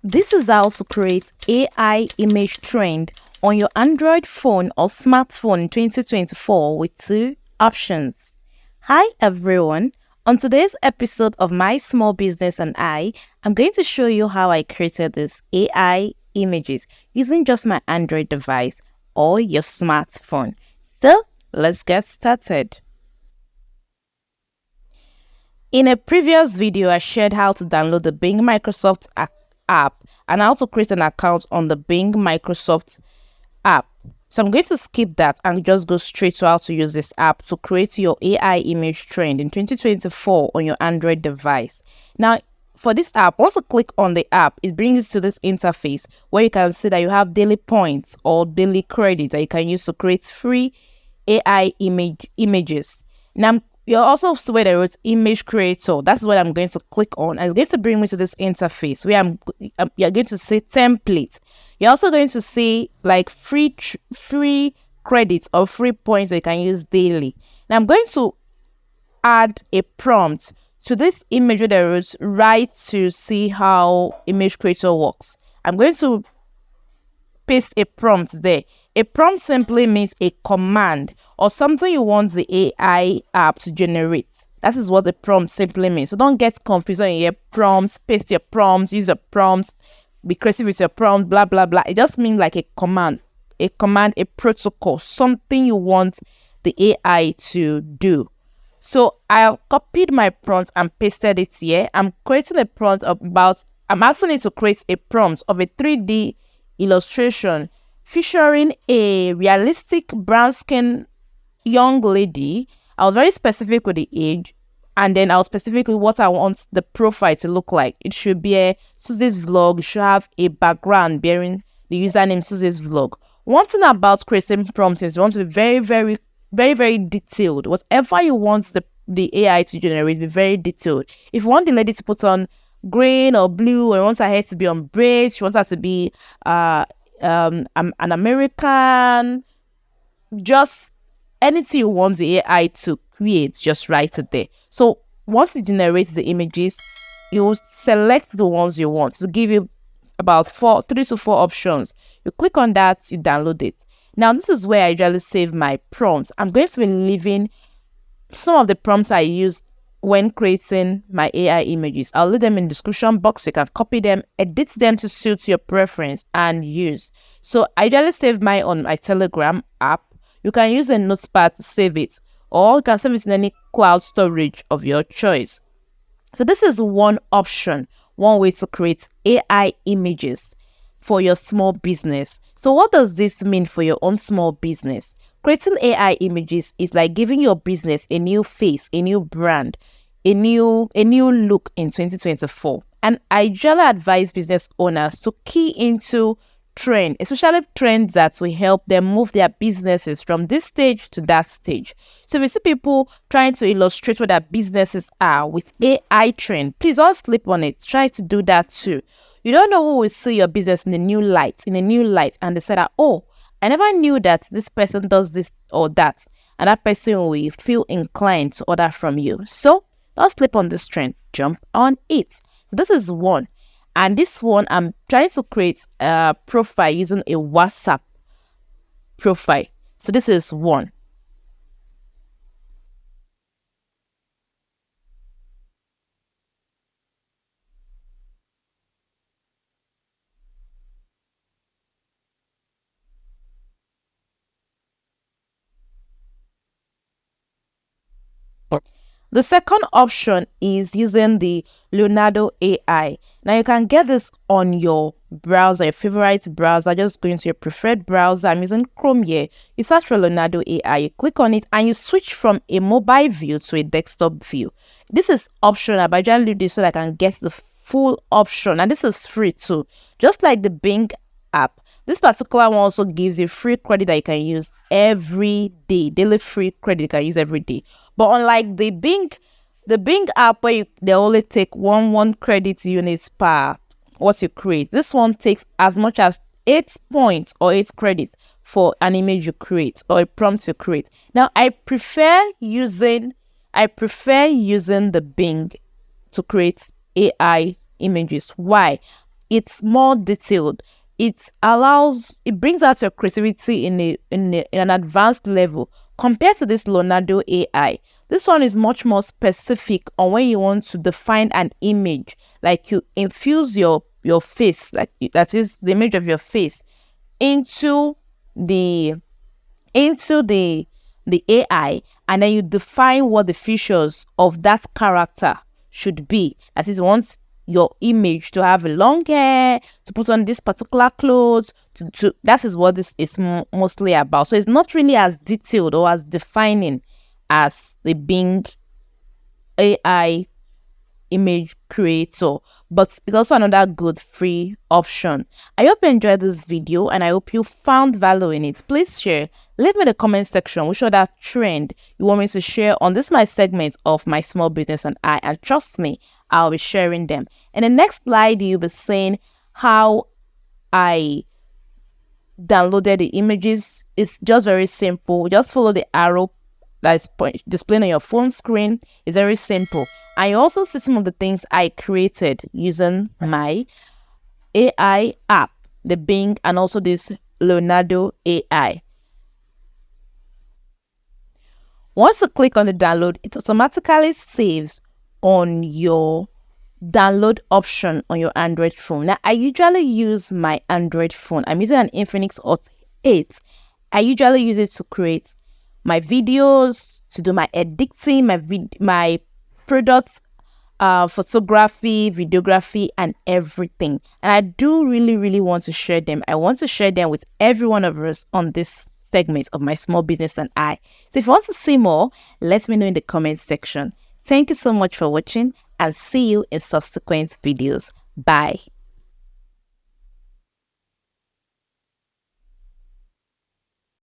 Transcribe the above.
This is how to create AI image trend on your Android phone or smartphone in 2024 with two options. Hi everyone. On today's episode of My Small Business and I'm going to show you how I created these AI images using just my Android device or your smartphone. So let's get started. In a previous video, I shared how to download the Bing Microsoft app and how to create an account on the Bing Microsoft app. So I'm going to skip that and just go straight to how to use this app to create your AI image trend in 2024 on your Android device. Now, for this app, once you click on the app, it brings you to this interface where you can see that you have daily points or daily credits that you can use to create free AI images. Now, you'll also see where there is image creator. That's what I'm going to click on, and it's going to bring me to this interface where you're going to see template. You're also going to see like free credits or free points that you can use daily. Now I'm going to add a prompt to this image where there is right to see how image creator works. I'm going to paste a prompt there. A prompt simply means a command or something you want the AI app to generate. That is what the prompt simply means. So don't get confused when you hear prompts, paste your prompts, use your prompts, be creative with your prompt, blah, blah, blah. It just means like a command, a protocol, something you want the AI to do. So I copied my prompt and pasted it here. I'm creating a prompt I'm asking it to create a prompt of a 3D illustration featuring a realistic brown skin young lady. I was very specific with the age, and then I was specific with what I want the profile to look like. It should be a Sussy's vlog. It should have a background bearing the username Sussy's vlog. One thing about creating prompts is you want to be very detailed. Whatever you want the AI to generate, be very detailed. If you want the lady to put on green or blue, or you want her hair to be on braids, you want her to be an American, just anything you want the AI to create, just write it there. So once it generates the images, you select the ones you want to give you about 3 to 4 options. You click on that, you download it. Now this is where I usually save my prompts. I'm going to be leaving some of the prompts I use when creating my AI images. I'll leave them in the description box. You can copy them, edit them to suit your preference and use. So I usually save mine on my Telegram app. You can use a notepad to save it, or you can save it in any cloud storage of your choice. So this is one option, one way to create AI images for your small business. So what does this mean for your own small business? Creating AI images is like giving your business a new face, a new brand, a new look in 2024. And I generally advise business owners to key into trend, especially trends that will help them move their businesses from this stage to that stage. So if you see people trying to illustrate what their businesses are with AI trend, please don't sleep on it. Try to do that too. You don't know who will see your business in a new light, and they say that, oh, I never knew that this person does this or that, and that person will feel inclined to order from you. So don't sleep on this trend, jump on it. So this is one. And this one, I'm trying to create a profile using a WhatsApp profile. So this is one. The second option is using the Leonardo AI. Now you can get this on your browser, your favorite browser. Just go into your preferred browser. I'm using Chrome here. You search for Leonardo AI, you click on it, and you switch from a mobile view to a desktop view. This is optional, but I just do this so that I can get the full option, and this is free too. Just like the Bing app, this particular one also gives you free credit that you can use every day, daily free credit you can use every day. But unlike the Bing app where they only take one credit units per what you create, this one takes as much as 8 points or 8 credits for an image you create or a prompt you create. Now I prefer using the Bing to create AI images. Why? it's more detailed. It brings out your creativity in an advanced level compared to this Leonardo AI. This one is much more specific on when you want to define an image, like you infuse your face, like that is the image of your face, into the into the AI, and then you define what the features of that character should be. That is, want your image to have a long hair, to put on this particular clothes, to that is what this is mostly about. So it's not really as detailed or as defining as the Bing AI image creator, but it's also another good free option. I hope you enjoyed this video and I hope you found value in it. Please share, leave me in the comment section which other trend you want me to share on this my segment of my small business and trust me, I'll be sharing them. In the next slide you'll be seeing how I downloaded the images. It's just very simple. Just follow the arrow that's displaying on your phone screen. It's very simple. I also see some of the things I created using my AI app, the Bing, and also this Leonardo AI. Once you click on the download, it automatically saves on your download option on your Android phone. Now, I usually use my Android phone. I'm using an Infinix Hot 8. I usually use it to create my videos, to do my editing, my products, photography, videography, and everything. And I do really want to share them. I want to share them with every one of us on this segment of my small business and I. So if you want to see more, let me know in the comment section. Thank you so much for watching and see you in subsequent videos. Bye.